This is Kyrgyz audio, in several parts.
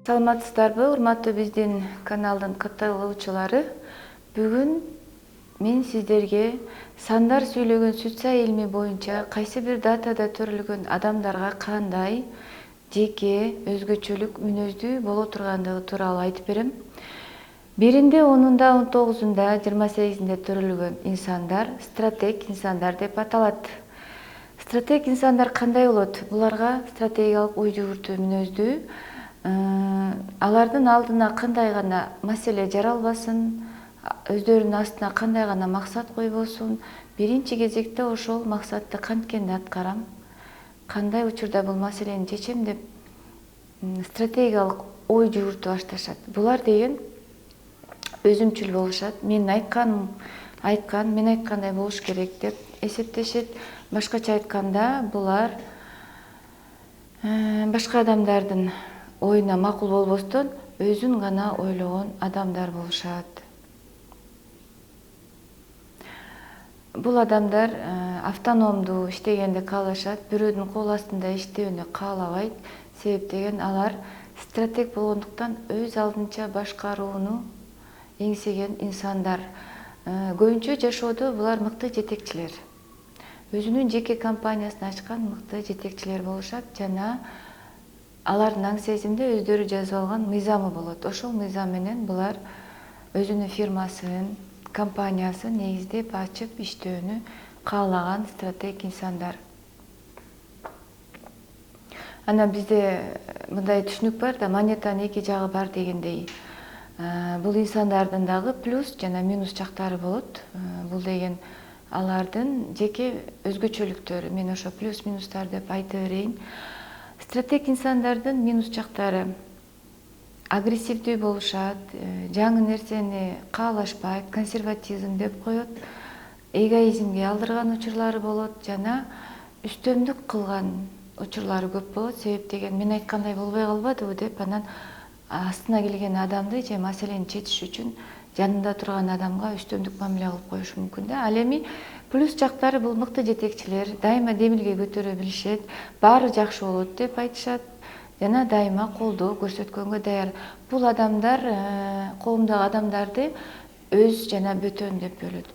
Саламатсыздарбы, урматтуу биздин каналдын катталуучулары. Бүгүн мен сиздерге сандар сүйлөгөн сүтсай илми боюнча кайсы бир датада төрөлгөн адамдарга кандай жеке өзгөчөлүк мүнөздүү боло тургандыгы тууралуу айтып берем. Биринде 10-да, 19-да, 28-де төрөлгөн инсандар стратег инсандар деп аталат. Стратег инсандар кандай болот? Буларга стратегиялык ой жүгүртүү мүнөздүү, алардын алдына кандай гана маселе жаралбасын, өздөрүнүн астына кандай гана максат койбосун, биринчи кезекте ошол максатты канткенде аткарам, кандай учурда бул маселени чечем деп стратегиялык ой жүгүртүп башташат. Булар деген өзүмчүл болушат. Мен айткан, мен айткандай болуш керек деп эсептешет. Башкача айтканда, булар башка адамдардын оюна макул болбостон өзүн гана ойлогон адамдар болушат. Бул адамдар автономдуу иштегенди каалашат, бирөөнүн кол астында иштөөнү каалабайт. Себеп деген алар стратег болгондуктан өз алдынча башкарууну эңсеген инсандар. Көбүнчө жашоодо булар мыкты жетекчилер. Өзүнүн жеке компаниясын ачкан мыкты жетекчилер болушат жана алардын аң сезимде өздөрү жазып алган мыйзамы болот. Ошол мыйзам менен булар өзүнүн фирмасын, компаниясын негиздеп ачып иштөөнү каалаган стратег инсандар. Анан бизде мындай түшүнүк бар да, монетанын эки жагы бар дегендей. Бул инсандардын дагы плюс жана минус жактары болот. Бул деген алардын жеке өзгөчөлүктөрү. Мен ошо плюс минустар деп айта берейин. Стратег инсандардын минус жактары: агрессивдүү болушат, жаңы нерсени каалашпайт, консерватизм деп коет, эгоизмге алдырган учурлары болот жана үстөмдүк кылган учурлары көп болот. Себеп деген мен айткандай болбой калбадыбы деп анан астына келген адамды же маселени чечиш үчүн жанында турган адамга үстөмдүк мамиле кылып коюшу мүмкүн да. Ал эми плюс жактары бул мыкты жетекчилер, дайыма демилге көтөрө билишет, баары жакшы болот деп айтышат жана дайыма колдоо көрсөткөнгө даяр. Бул адамдар коомдогу адамдарды өз жана бөтөн деп бөлөт.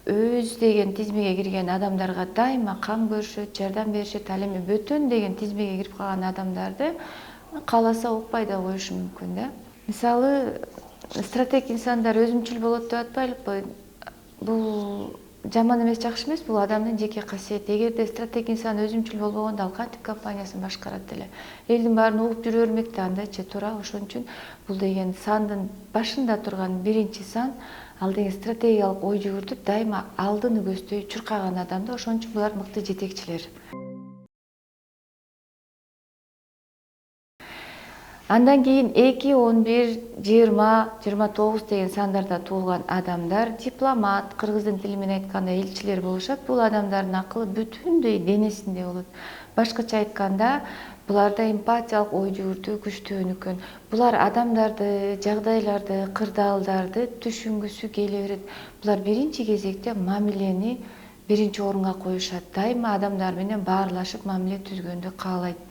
Өз деген тизмеге кирген адамдарга дайыма кам көрүшөт, жардам беришет. Ал эми бөтөн деген тизмеге кирип калган адамдарды кааласа укпай да коюшу мүмкүн да. Мисалы, стратег инсандар өзүмчүл болот деп атпайлыкпы? Бул жаман эмес, жакшы эмес, бул адамдын жеке касиети. Эгерде стратег инсан өзүмчүл болбогондо ал кантип компаниясын башкарат эле? Элдин баарын угуп жүрө бермек да, андайча туура. Ошон үчүн бул деген сандын башында турган биринчи сан, ал деген стратегиялык ой жүгүртүп, дайыма алдыны көздөй чуркаган адам да. Ошон үчүн булар мыкты жетекчилер. Андан кийин 2, 11, 20, 29 деген сандарда туулган адамдар дипломат, кыргыздын тили менен айтканда элчилер болушат. Бул адамдардын акылы бүтүндөй денесинде болот. Башкача айтканда, буларда эмпатиялык ой жүгүртүү күчтүү. Булар адамдарды, жагдайларды, кырдаалдарды түшүнгүсү келе берет. Булар биринчи кезекте мамилени биринчи орунга коюшат. Дайыма адамдар менен баарлашып мамиле түзгөндү каалайт.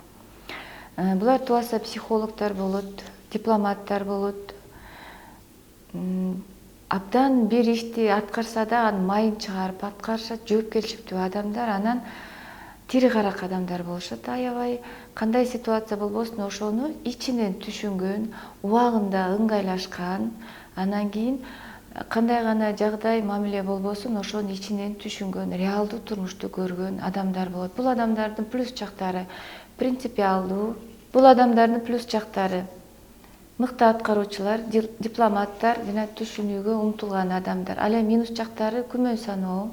Булар туаса психологдор болот, дипломаттар болот. Абдан бир ишти аткарса да анын майын чыгарып аткарышат, жоопкерчиликтүү адамдар. Анан тири карак адамдар болушат. Аябай кандай ситуация болбосун ошону ичинен түшүнгөн, убагында ыңгайлашкан, анан кийин кандай гана жагдай мамиле болбосун ошону ичинен түшүнгөн, реалдуу турмушту көргөн адамдар болот. Бул адамдардын плюс жактары: принципиалдуу. Бул адамдардын плюс жактары: мыкты аткаруучулар, дипломаттар жана түшүнүүгө умтулган адамдар. Ал эми минус жактары: күмөн саноо,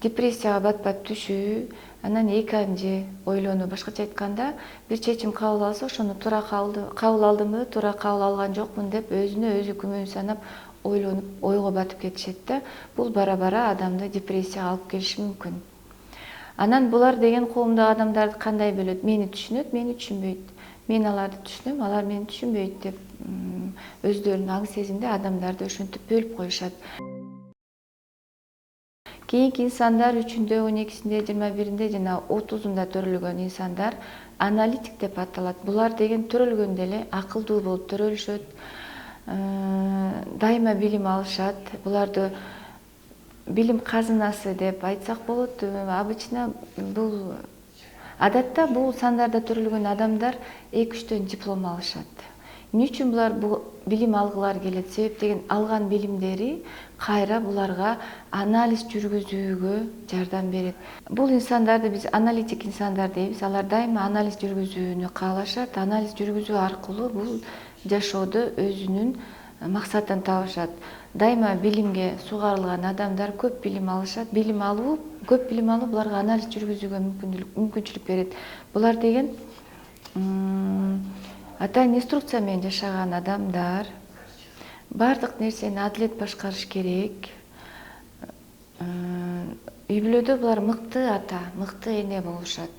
депрессияга батпап түшүү, анан эки ойлонуу. Башкача айтканда, бир чечим кабыл алса, ошону туура кабыл алдымбы, туура кабыл алган жокмун деп өзүнө өзү күмөн санап, ойлонуп, ойго батып кетишет да. Бул бара-бара адамды депрессияга алып келиши мүмкүн. Анан булар деген коомдогу адамдарды кандай бөлөт? Мени түшүнөт, мени түшүнбөйт. Мен аларды түшүнөм, алар мени түшүнбөйт деп өздөрүнүн аң сезимде адамдарды ошентип бөлүп коюшат. Кийинки инсандар 3-ндө, 12-синде, 21-inde жана 30-unda төрөлгөн инсандар аналитик деп аталат. Булар деген төрөлгөндө эле акылдуу болуп төрөлүшөт, дайыма билим алышат. Буларды билим казынасы деп айтсак болот. Обычно бул адатта бул сандарда төрөлгөн адамдар 2-3төн диплом алышат. Эмне үчүн булар билим алгылар келет? Себеп деген алган билимдери кайра буларга анализ жүргүзүүгө жардам берет. Бул инсандарды биз аналитик инсандар дейбиз. Алар дайыма анализ жүргүзүүнү каалашат. Анализ жүргүзүү аркылуу бул жашоодо өзүнүн максатын табышат. Дайыма билимге сугарылган адамдар көп билим алышат. Көп билим алуу буларга анализ жүргүзүүгө мүмкүнчүлүк берет. Булар деген атайын инструкция менен жашаган адамдар, бардык нерсени адилет башкарыш керек. Үй бүлөдө булар мыкты ата, мыкты эне болушат.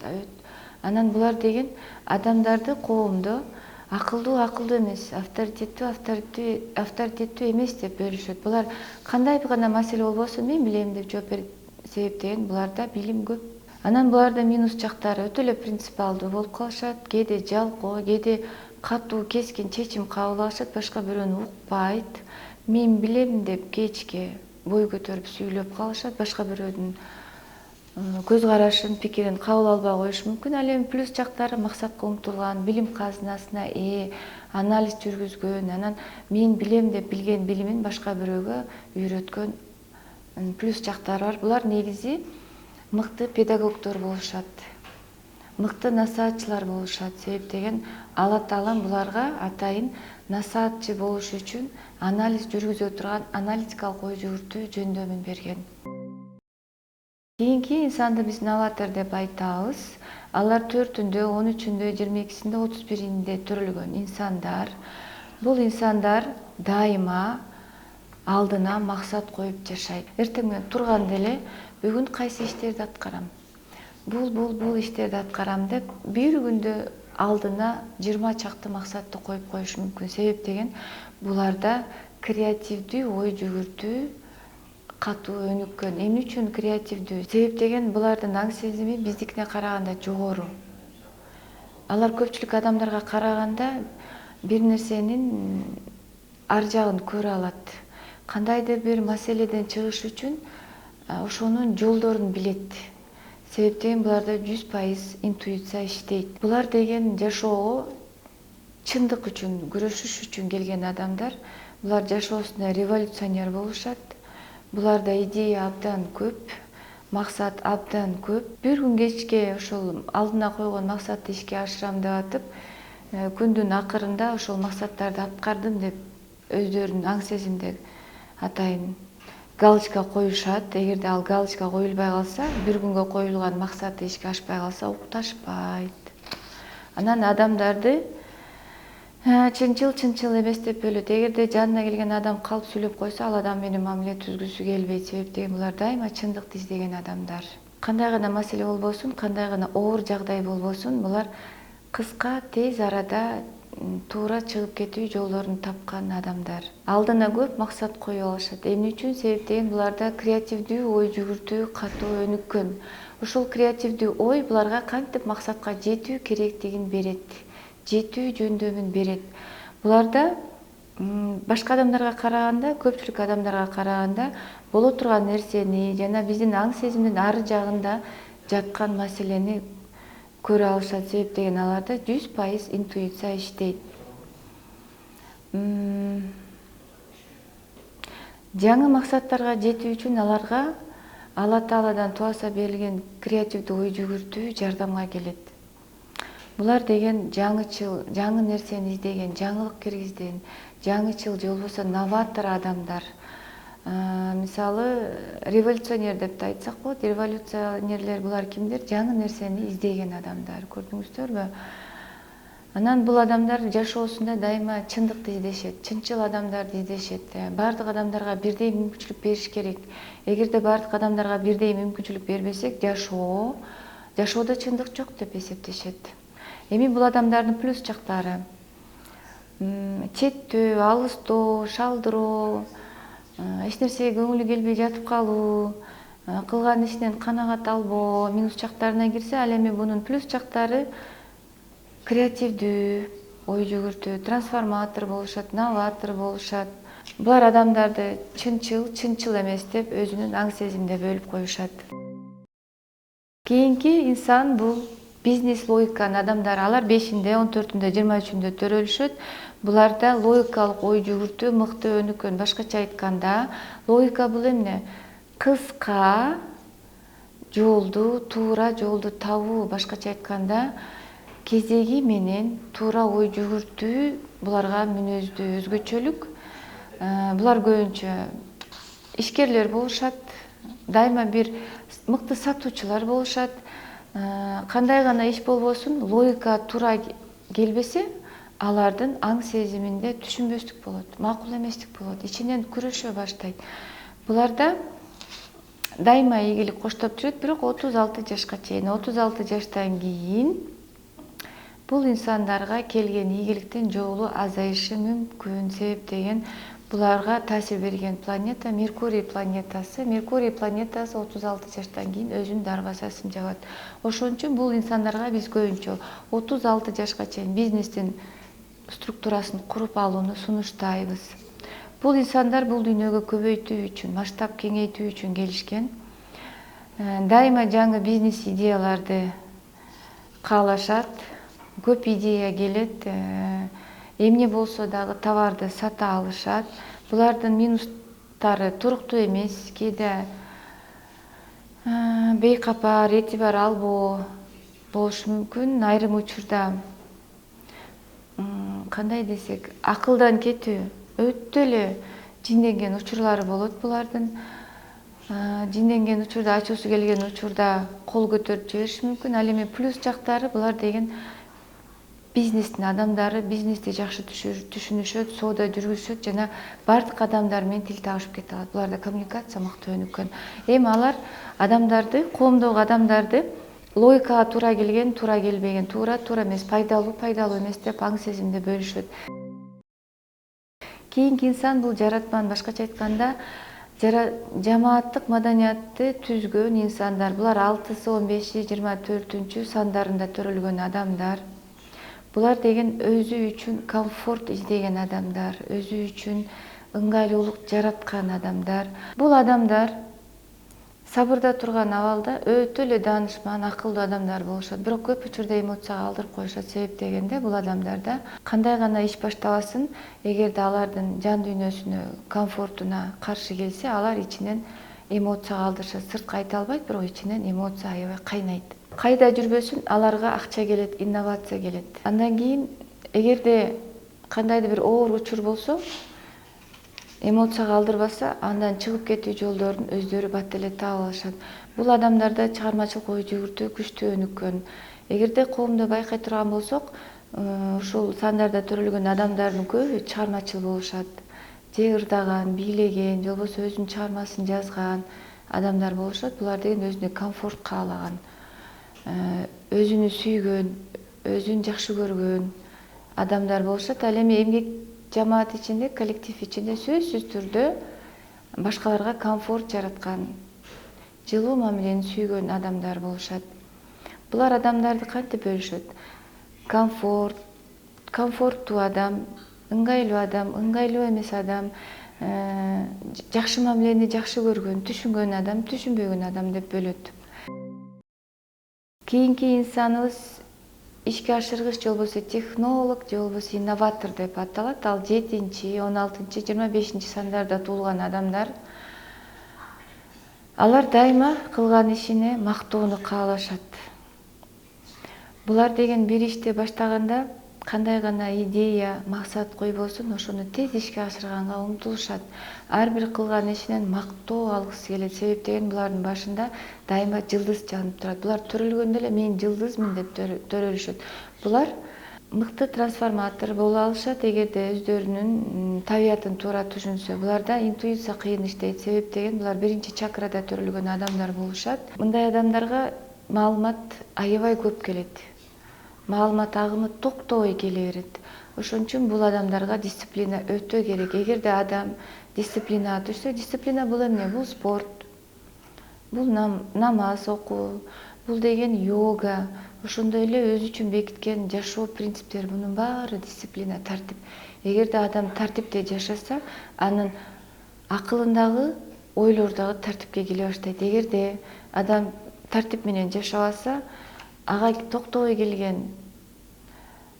Анан булар деген адамдарды коомдо акылдуу эмес, авторитеттүү эмес деп бөлүшөт. Булар кандай гана маселе болбосун мен билем деп жооп берет. Себеп деген буларда билим көп. Анан булардын минус жактары өтө эле принципиалдуу болуп калышат. Кээде жалкоо, кээде катуу, кескин чечим кабыл алышат, башка бирөөнү укпайт. Мен билем деп кечке бой көтөрүп сүйлөп калышат, башка бирөөнүн көз карашын, пикирин кабыл албай коюшу мүмкүн. Ал эми плюс жактары максатка умтулган, билим казынасына анализ жүргүзгөн, анан мен билем деп билген билимин башка бирөөгө үйрөткөн плюс жактары бар. Булар негизи мыкты педагогдор болушат, мыкты насаатчылар болушат. Себеп деген Алла Таалам буларга атайын насаатчы болуш үчүн анализ жүргүзө турган аналитикалык ой жүгүртүү жөндөмүн берген. Кийинки инсанды биз новатор деп айтабыз. Алар 4-үндө, 13-үндө, 22-синде, 31-инде төрөлгөн инсандар. Бул инсандар дайыма алдына максат коюп жашайт. Эртең менен турганда эле бүгүн кайсы иштерди аткарам? Бул иштерди аткарам деп бир күндө алдына 20 чакты максатты коюп коюшу мүмкүн. Себеп деген буларда креативдүү ой жүгүртүү катуу өнүккөн. Эмне үчүн креативдүү? Себеп деген булардын аң сезими биздикине караганда жогору. Алар көпчүлүк адамдарга караганда бир нерсенин ар жагын көрө алат. Кандайдыр бир маселеден чыгыш үчүн ошонун жолдорун билет. Себеп деген буларда 100% интуиция иштейт. Булар деген жашоого чындык үчүн, күрөшүш үчүн келген адамдар. Булар жашоосунда революционер болушат. Буларда идея абдан көп, максат абдан көп. Бир күн кечке ошол алдына койгон максатты ишке ашырам деп атып, күндүн акырында ошол максаттарды аткардым деп өздөрүнүн аң сезимде атайын галочка коюшат. Эгерде ал галочка коюлбай калса, бир күнгө коюлган максаты ишке ашпай калса, укташпайт. Анан адамдарды чынчыл эмес деп бөлөт. Эгерде жанына келген адам калп сүйлөп койсо, ал адам менен мамиле түзгүсү келбейт. Себеп деген булар дайыма чындыкты издеген адамдар. Кандай гана маселе болбосун, кандай гана оор жагдай болбосун, булар кыска, тез арада туура чыгып кетүү жолдорун тапкан адамдар. Алдына көп максат кое алышат. Эмне үчүн? Себеп деген буларда креативдүү ой жүгүртүү катуу өнүккөн. Ошол креативдүү ой буларга кантип максатка жетүү керектигин берет, жетүү жөндөмүн берет. Буларда башка адамдарга караганда, көпчүлүк адамдарга караганда боло турган нерсени жана биздин аң сезимдин ары жагында жаткан маселени көрө алышат. Себеп деген аларда 100% интуиция иштейт. Жаңы максаттарга жетүү үчүн аларга Алла Тааладан туаса берилген креативдүү ой жүгүртүү жардамга келет. Булар деген жаңычыл, жаңы нерсени издеген, жаңылык киргизген, жаңычыл же болбосо новатор адамдар. Мисалы, революционер деп да айтсак болот. Революционерлер булар кимдер? Жаңы нерсени издеген адамдар. Көрдүңүздөрбү? Анан бул адамдар жашоосунда дайыма чындыкты издешет, чынчыл адамдарды издешет. Бардык адамдарга бирдей мүмкүнчүлүк бериш керек. Эгерде бардык адамдарга бирдей мүмкүнчүлүк бербесек, жашоодо чындык жок деп эсептешет. Эми бул адамдардын плюс жактары: четтөө, алыстоо, шалдыроо, эч нерсеге көңүлү келбей жатып калуу, кылган ишинен канагат албоо минус жактарына кирсе, ал эми бунун плюс жактары креативдүү, ой жүгүртүү, трансформатор болушат, новатор болушат. Булар адамдарды чынчыл эмес деп өзүнүн аң сезимде бөлүп коюшат. Кийинки инсан бул бизнес логиканын адамдары. Алар 5-inde, 14-ünde, 23-ünde төрөлүшөт. Буларда логикалык ой жүгүртүү мыкты өнүккөн. Башкача айтканда, логика бул эмне? Кыска жолду, туура жолду табуу. Башкача айтканда, кезеги менен туура ой жүгүртүү буларга мүнөздүү өзгөчөлүк. Булар көбүнчө ишкерлер болушат, дайыма бир мыкты сатуучулар болушат. Кандай гана иш болбосун, логика туура келбесе, алардын аң сезиминде түшүнбөстүк болот, макул эместик болот, ичинен күрөшө баштайт. Буларда дайыма ийгилик коштоп жүрөт, бирок 36 жашка чейин, 36 жаштан кийин бул инсандарга келген ийгиликтин жолу азайышы мүмкүн. Себеп деген буларга таасир берген планета Меркурий планетасы. Меркурий планетасы 36 жаштан кийин өзүнүн дарбазасын жабат. Ошон үчүн бул инсандарга биз көбүнчө 36 жашка чейин бизнестин структурасын куруп алууну сунуштайбыз. Бул инсандар бул дүйнөгө көбөйтүү үчүн, масштаб кеңейтүү үчүн келишкен. Дайыма жаңы бизнес идеяларды каалашат. Көп идея келет. Эмне болсо дагы товарды сата алышат. Булардын минустары туруктуу эмес, кээде бейкапар, эти бар албоо болушу мүмкүн. Айрым учурда кандай десек, акылдан кетүү, өтө эле жинденген учурлары болот булардын. Жинденген учурда, ачуусу келген учурда кол көтөрүп жибериши мүмкүн. Ал эми плюс жактары булар деген бизнестин адамдары, бизнести жакшы түшүнүшөт, соода жүргүзүшөт жана бардык адамдар менен тил табышып кете алат. Буларда коммуникация мыкты өнүккөн. Эми алар адамдарды, коомдогу адамдарды логикага туура келген, туура келбеген, туура эмес, пайдалуу эмес деп аң сезимде бөлүшөт. Кийинки инсан бул жаратман, башкача айтканда, жамааттык маданиятты түзгөн инсандар. Булар 6-15, 24 сандарында төрөлгөн адамдар. Булар деген өзү үчүн комфорт издеген адамдар, өзү үчүн ыңгайлуулук жараткан адамдар. Бул адамдар сабырда турган абалда өтө эле даанышман, акылдуу адамдар болушат. Бирок көп учурда эмоцияга алдырып коюшат. Себеп дегенде бул адамдарда кандай гана иш баштабасын, эгерде алардын жан дүйнөсүнө, комфортуна каршы келсе, алар ичинен эмоцияга алдырышат. Сыртка айта албайт, бирок ичинен эмоция аябай кайнайт. Кайда жүрбөсүн, аларга акча келет, инновация келет. Андан кийин, эгерде кандайдыр бир оор учур болсо, эмоцияга алдырбаса, андан чыгып кетүү жолдорун өздөрү бат эле таап алышат. Бул адамдарда чыгармачылык ой жүгүртүү күчтүү өнүккөн. Эгерде коомдо байкай турган болсок, ушул сандарда төрөлгөн адамдардын көбү чыгармачыл болушат. Же ырдаган, бийлеген, же болбосо өзүнүн чыгармасын жазган адамдар болушат. Булар деген өзүнө комфорт каалаган, өзүнү сүйгөн, өзүн жакшы көргөн адамдар болушат. Ал эми эмгек жамаат ичинде, коллектив ичинде сөзсүз түрдө башкаларга комфорт жараткан, жылуу мамилени сүйгөн адамдар болушат. Булар адамдарды кантип бөлүшөт? Комфорттуу адам, ыңгайлуу эмес адам, жакшы мамилени жакшы көргөн, түшүнгөн адам, түшүнбөгөн адам деп бөлөт. Кийинки инсаныбыз ишке ашыргыч, же болбосо технолог, же болбосо инноватор деп аталат. Ал 7-16, 25 сандарда туулган адамдар. Алар дайыма кылган ишине мактоону каалашат. Булар деген бир ишти баштаганда кандай гана идея, максат койбосун, ошону тез ишке ашырганга умтулушат. Ар бир кылган ишинен мактоо алгысы келет. Себеп деген булардын башында дайыма жылдыз жанып турат. Булар төрөлгөндө эле мен жылдызмын деп төрөлүшөт. Булар мыкты трансформатор боло алышат, эгерде өздөрүнүн табиятын туура түшүнсө. Буларда интуиция кыйын иштейт. Себеп деген булар биринчи чакрада төрөлгөн адамдар болушат. Мындай адамдарга маалымат аябай көп келет. Маалымат агымы токтобой келе берет. Ошон үчүн бул адамдарга дисциплина өтө керек. Эгерде адам дисциплинага түшсө, дисциплина бул эмне? Бул спорт, бул намаз окуу, бул деген йога, ошондой эле өзү үчүн бекиткен жашоо принциптери, мунун баары дисциплина, тартип. Эгерде адам тартипте жашаса, анын акылындагы ойлор дагы тартипке келе баштайт. Эгерде адам тартип менен жашабаса, ага токтобой келген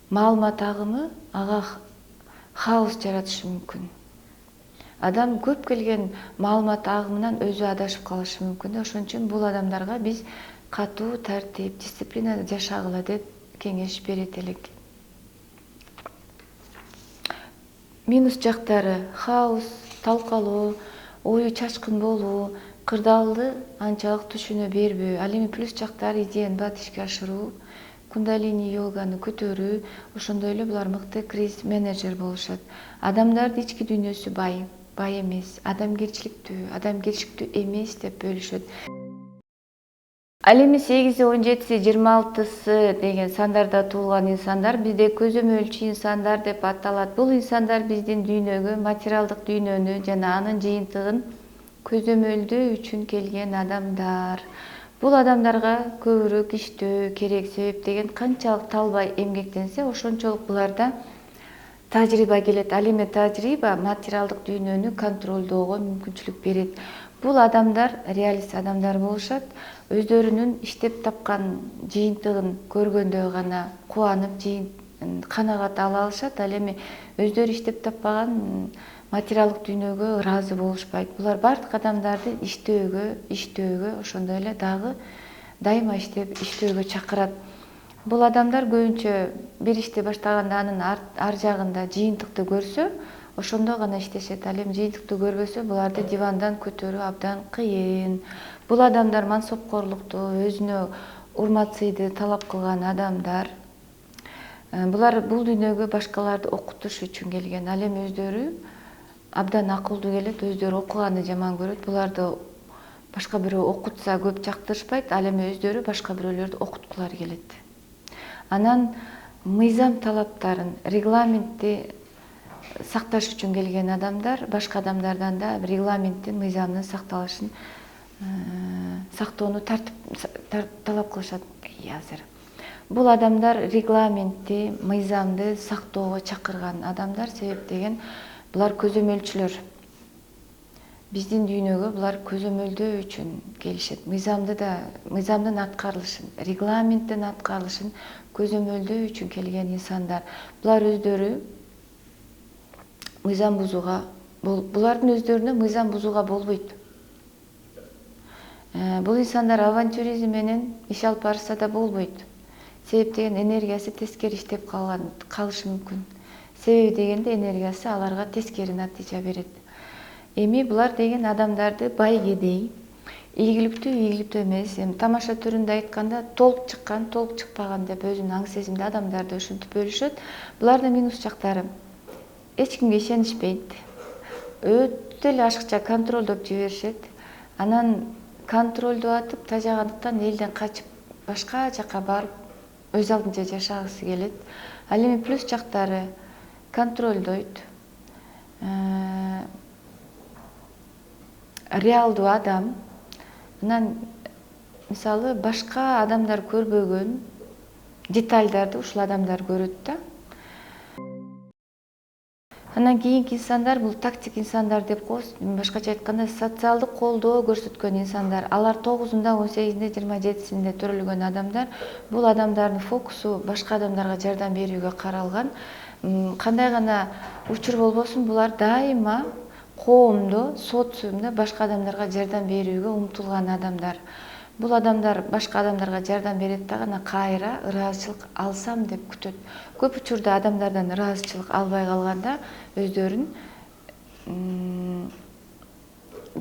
маалымат агымы ага хаос жаратышы мүмкүн. Адам көп келген маалымат агымынан өзү адашып калышы мүмкүн. Ошон үчүн бул адамдарга биз катуу, тартип, дисциплинада жашагыла деп кеңеш берет элек. Минус жактары: хаос, талкалоо, ою чачкын болуу, кырдаалды анчалык түшүнө бербөө. Ал эми плюс жактары: идеяны бат ишке ашыруу, кундалини йоганы көтөрүү. Ошондой эле булар мыкты кризис менеджер болушат. Адамдардын ички дүйнөсү бай эмес, адамгерчиликтүү эмес деп бөлүшөт. Ал эми 8, 17, 26 деген сандарда туулган инсандар бизде көзөмөлчү инсандар деп аталат. Бул инсандар биздин дүйнөгө, материалдык дүйнөнү жана анын жыйынтыгын көзөмөлдөө үчүн келген адамдар. Бул адамдарга көбүрөөк иштөө керек, себеп деген канчалык талбай эмгектенсе, ошончолук буларда тажрыйба келет. Ал эми тажрыйба материалдык дүйнөнү контролдоого мүмкүнчүлүк берет. Бул адамдар реалист адамдар болушат. Өздөрүнүн иштеп тапкан жыйынтыгын көргөндө гана кубанып, канагат ала алышат. Ал эми өздөрү иштеп таппаган материалдык дүйнөгө ыраазы болушпайт. Булар бардык адамдарды иштөөгө, ошондой эле дагы дайыма иштөөгө чакырат. Бул адамдар көбүнчө бир ишти баштаганда анын ар жагында жыйынтыкты көрсө, ошондо гана иштешет. Ал эми жыйынтыкты көрбөсө, буларды дивандан көтөрүү абдан кыйын. Бул адамдар мансопкорлукту, өзүнө урмат-сыйды талап кылган адамдар. Булар бул дүйнөгө башкаларды окутуш үчүн келген. Ал эми өздөрү абдан акылдуу келет, өздөрү окуганды жаман көрөт. Буларды башка бирөө окутса көп жактырышпайт, ал эми өздөрү башка бирөөлөрдү окуткулары келет. Анан мыйзам талаптарын, регламентти сакташ үчүн келген адамдар башка адамдардан да регламенттин, мыйзамдын сакталышын сактоону талап кылышат. Азыр бул адамдар регламентти, мыйзамды сактоого чакырган адамдар, себеп деген булар көзөмөлчүлөр. Биздин дүйнөгө булар көзөмөлдөө үчүн келишет. Мыйзамдын аткарылышын, регламенттин аткарылышын көзөмөлдөө үчүн келген инсандар. Булар өздөрү мыйзам бузууга, булардын өздөрүнө мыйзам бузууга болбойт. Бул инсандар авантюризм менен иш алып барышса да болбойт. Себеп деген энергиясы тескери иштеп калышы мүмкүн. Себеби дегенде энергиясы аларга тескери натыйжа берет. Эми булар деген адамдарды бай кедей, ийгиликтүү эмес, тамаша түрүндө айтканда толк чыккан, толк чыкпаган деп өзүнүн аң сезимди адамдарды ушинтип бөлүшөт. Булардын минус жактары: эч кимге ишенишпейт, өтө эле ашыкча контролдоп жиберишет. Анан контролдоп атып тажагандыктан элден качып башка жака барып өз алдынча жашагысы келет. Ал эми плюс жактары: контролдойт, реалдуу адам. Анан мисалы башка адамдар көрбөгөн детальдарды ушул адамдар көрөт да. Анан кийинки инсандар бул тактик инсандар деп коебуз. Башкача айтканда социалдык колдоо көрсөткөн инсандар. Алар 9-унда, 18-inde, 27-синде төрөлгөн адамдар. Бул адамдардын фокусу башка адамдарга жардам берүүгө каралган. Кандай гана учур болбосун, булар дайыма коомдо, социумда башка адамдарга жардам берүүгө умтулган адамдар. Бул адамдар башка адамдарга жардам берет дагы анан кайра ыраазычылык алсам деп күтөт. Көп учурда адамдардан ыраазычылык албай калганда өздөрүн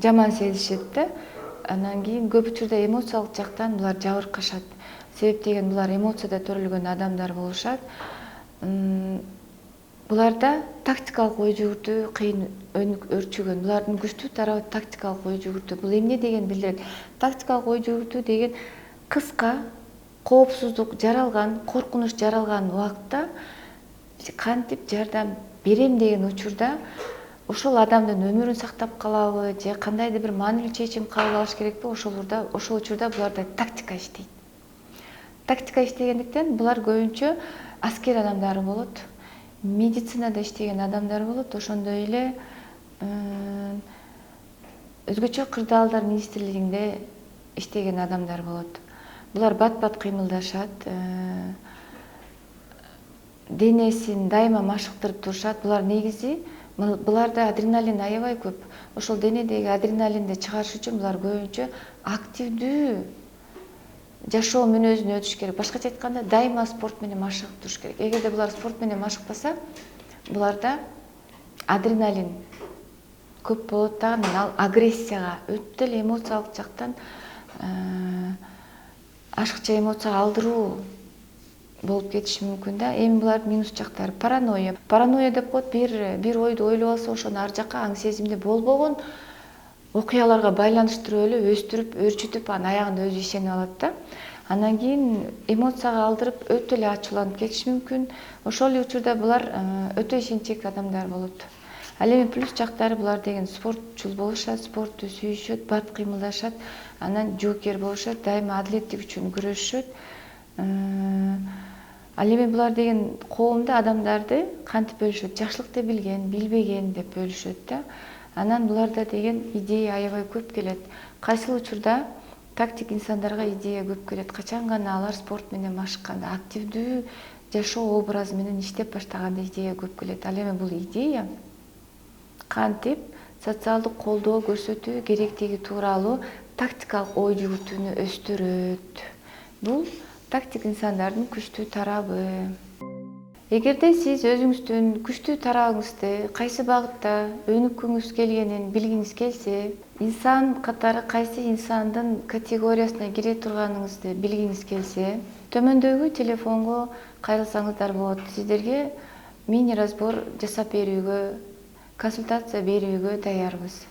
жаман сезишет да. Анан кийин көп учурда эмоциялык жактан булар жабыркашат. Себеп деген булар эмоцияда төрөлгөн адамдар болушат. Буларда тактикалык ой жүгүртүү кыйын өрчүгөн. Булардын күчтүү тарабы тактикалык ой жүгүртүү. Бул эмне деген билдирет? Тактикалык ой жүгүртүү деген кыска, коопсуздук жаралган, коркунуч жаралган убакытта кантип жардам берем деген учурда ошол адамдын өмүрүн сактап калабы же кандайдыр бир маанилүү чечим кабыл алыш керекпи? Ошол учурда буларда тактика иштейт. тактика иштегендиктен булар көбүнчө аскер адамдары болот, медицинада иштеген адамдар болот, ошондой эле өзгөчө кырдаалдар министрлигинде иштеген адамдар болот. Булар бат-бат кыймылдашат, денесин дайыма машыктырып турушат. Булар негизи буларда адреналин аябай көп. Ошол денедеги адреналинди чыгарыш үчүн булар көбүнчө активдүү жашоо мүнөзүнө өтүш керек. Башкача айтканда, дайыма спорт менен машыгып туруш керек. Эгерде булар спорт менен машыктаса, буларда адреналин көп болот да, анан ал агрессияга, өтө эле эмоциялык жактан ашыкча эмоцияга алдыруу болуп кетиши мүмкүн да. Эми булардын минус жактары паранойя. Паранойя деп коет, бир ойду ойлоп алса, ошону ар жакка аң сезимде болбогон окуяларга байланыштырып эле өстүрүп, өөрчүтүп, анын аягында өзү ишенип алат да. Андан кийин эмоцияга алдырып, өтө эле ачууланып кетиши мүмкүн. Ошол эле учурда булар өтө ишенчек адамдар болот. Ал эми плюс жактары, булар деген спортчул болушат, спортту сүйүшөт, бат кыймылдашат, анан жоокер болушат, дайыма адилеттик үчүн күрөшүшөт. Ал эми булар деген коомдо адамдарды кантип бөлүшөт? Жакшылыкты билген, билбеген деп бөлүшөт да. Анан буларда деген идея аябай көп келет. Кайсыл учурда тактик инсандарга идея көп келет. Качан гана алар спорт менен машыкканда, активдүү жашоо образы менен иштеп баштаганда идея көп келет. Ал эми бул идея кантип социалдык колдоо көрсөтүү керектиги тууралуу тактикалык ой жүгүртүүнү өстүрөт. Бул тактик инсандардын күчтүү тарабы. Эгерде сиз өзүңүздүн күчтүү тарабыңызды кайсы багытта өнүккүңүз келгенин билгиңиз келсе, инсан катары кайсы инсандын категориясына кире турганыңызды билгиңиз келсе, төмөндөгү телефонго кайрылсаңыздар болот. Сиздерге мини разбор жасап берүүгө, консультация берүүгө даярбыз.